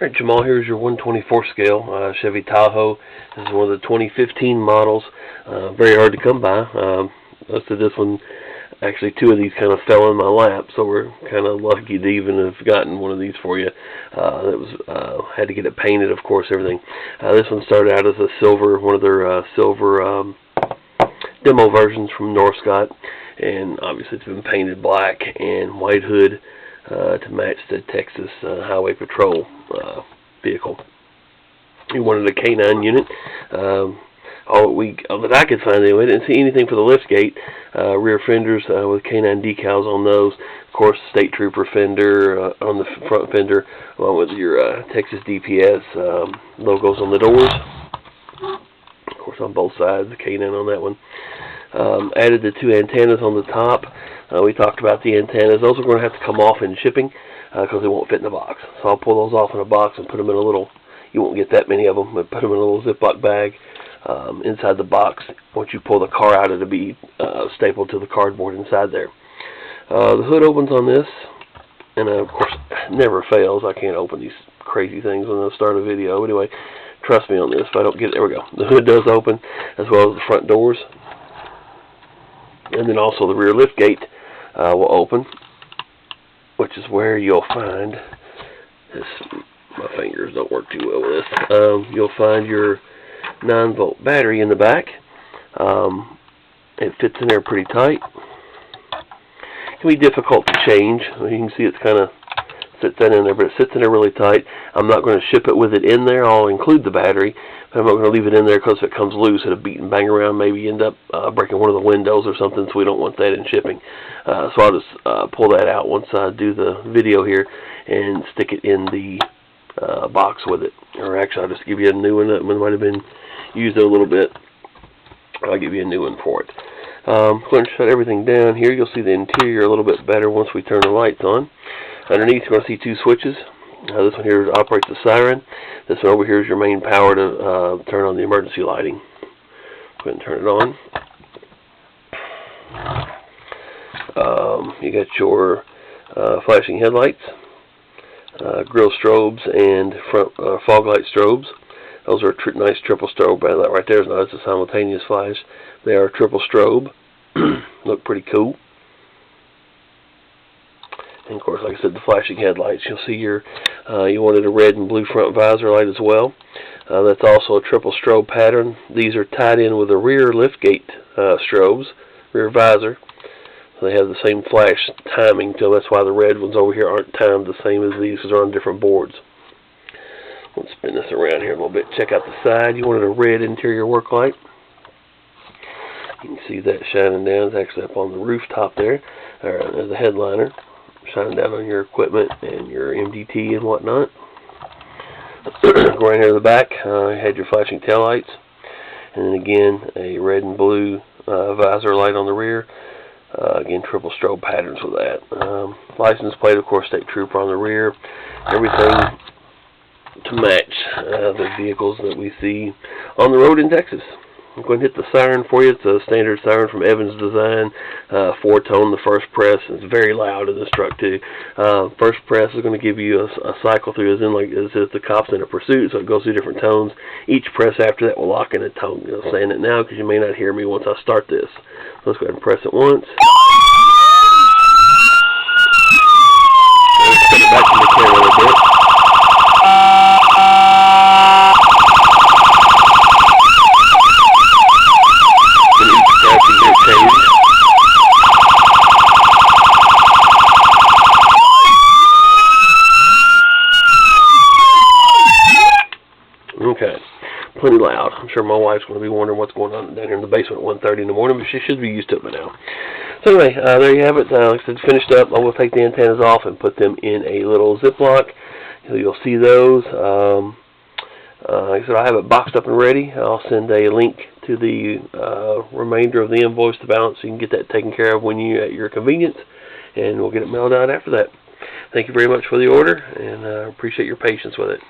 Alright, Jamal, here's your 124 scale Chevy Tahoe. This is one of the 2015 models. Very hard to come by. Most of this one, actually two of these kind of fell in my lap, so we're kind of lucky to even have gotten one of these for you. Had to get it painted, of course, everything. This one started out as a silver, one of their silver demo versions from Norscot, and obviously it's been painted black and white hood to match the Texas Highway Patrol vehicle. We wanted a K9 unit. All that I could find anyway. Didn't see anything for the liftgate. Rear fenders with K9 decals on those. Of course, State Trooper fender on the front fender, along with your Texas DPS logos on the doors. Of course, on both sides, the K9 on that one. Added the two antennas on the top. We talked about the antennas. Those are going to have to come off in shipping because they won't fit in the box. So I'll pull those off in a box and put them in a little, you won't get that many of them, but put them in a little Ziploc bag inside the box. Once you pull the car out, it'll be stapled to the cardboard inside there. The hood opens on this, and of course, it never fails. I can't open these crazy things when I start a video. Anyway, trust me on this. If I don't get it, there we go. The hood does open, as well as the front doors. And then also the rear lift gate will open, which is where you'll find this. My fingers don't work too well with this. You'll find your 9-volt battery in the back. It fits in there pretty tight. It can be difficult to change. You can see it's kind of sits that in there, but it sits in there really tight. I'm not going to ship it with it in there. I'll include the battery, but I'm not going to leave it in there because if it comes loose, it'll beat and bang around, maybe end up breaking one of the windows or something, so we don't want that in shipping. So I'll just pull that out once I do the video here and stick it in the box with it. Or actually, I'll just give you a new one that might have been used a little bit. I'll give you a new one for it. I'm going to shut everything down here. You'll see the interior a little bit better once we turn the lights on. Underneath, you're going to see two switches. This one here operates the siren. This one over here is your main power to turn on the emergency lighting. Go ahead and turn it on. You got your flashing headlights, grille strobes, and front fog light strobes. Those are nice triple strobe. That right there is not a simultaneous flash. They are triple strobe. Look pretty cool. And of course, like I said, the flashing headlights. You'll see your, you wanted a red and blue front visor light as well. That's also a triple strobe pattern. These are tied in with the rear liftgate strobes, rear visor. So they have the same flash timing to them. That's why the red ones over here aren't timed the same as these, because they're on different boards. Let's spin this around here a little bit. Check out the side. You wanted a red interior work light. You can see that shining down. It's actually up on the rooftop there, as a headliner. Shining down on your equipment and your MDT and whatnot. Right here in the back, you had your flashing taillights, and then again a red and blue visor light on the rear. Again, triple strobe patterns with that. License plate, of course, State Trooper on the rear. Everything to match the vehicles that we see on the road in Texas. I'm going to hit the siren for you. It's a standard siren from Evans Design, 4-tone, the first press. It's very loud in this truck too. First press is going to give you a cycle through, as if the cop's in a pursuit, so it goes through different tones. Each press after that will lock in a tone. I'm saying it now because you may not hear me once I start this. So let's go ahead and press it once. Let's put it back in the camera a little bit. Okay, plenty loud. I'm sure my wife's going to be wondering what's going on down here in the basement at 1:30 in the morning, but she should be used to it by now. So anyway, there you have it. Like I said, finished up. I will take the antennas off and put them in a little Ziploc. You'll see those. Like I said, I have it boxed up and ready. I'll send a link to the remainder of the invoice, the balance, so you can get that taken care of when you at your convenience, and we'll get it mailed out after that. Thank you very much for the order, and I appreciate your patience with it.